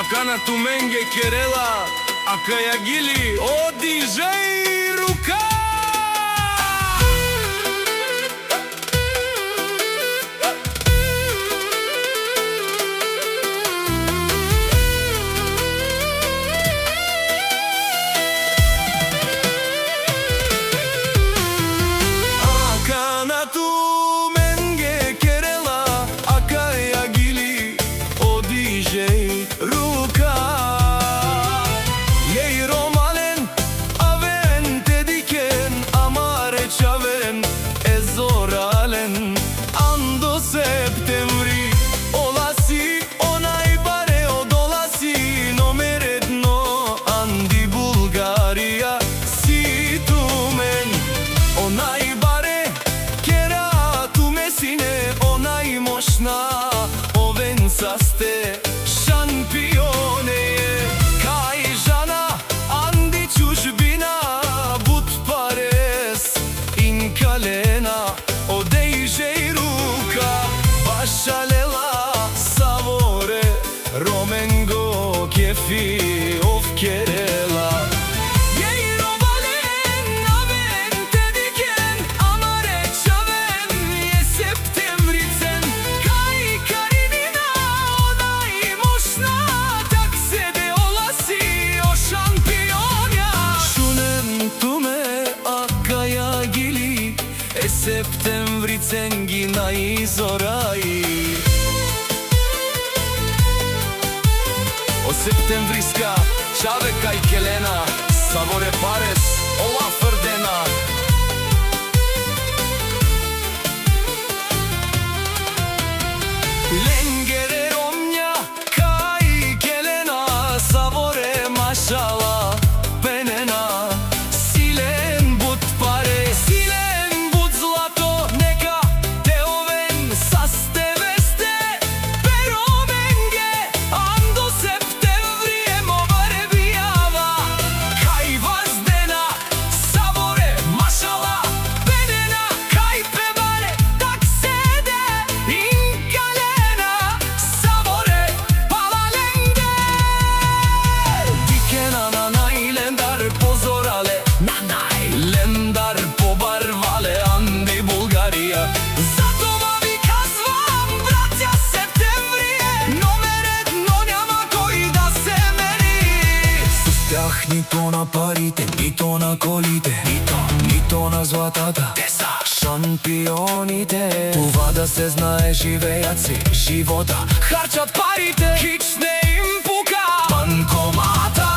Аканату Менге Керела, Акаягили, о диджей Рука! Saste šampione kaj žana andi čužbina but pares in kalena odejžej ruka bašalela savore romengo kefi of kerela Septembri cengina i zoraji O septembriska čaveka i kelena Savore pares ova frdena Lengere romnja kaj kelena Savore mašala penena Silen but pare Нито на парите, нито на колите, нито на златата. Те са шампионите. Това да се знае, живеят си живота, харчат парите, хич не им пука банкомата.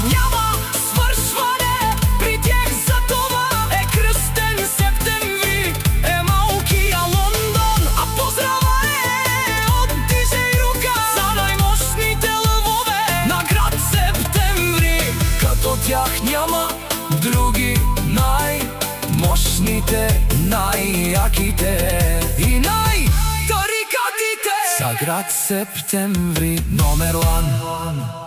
Няма свършване при тях, за това е кръстен септември. Е малкия Лондон, а поздраване от диджей Рука за най-мощните лъвове на град Септември. Като тях няма други най-мощните, най-яките и най-тарикатите. За град Септември номер 1.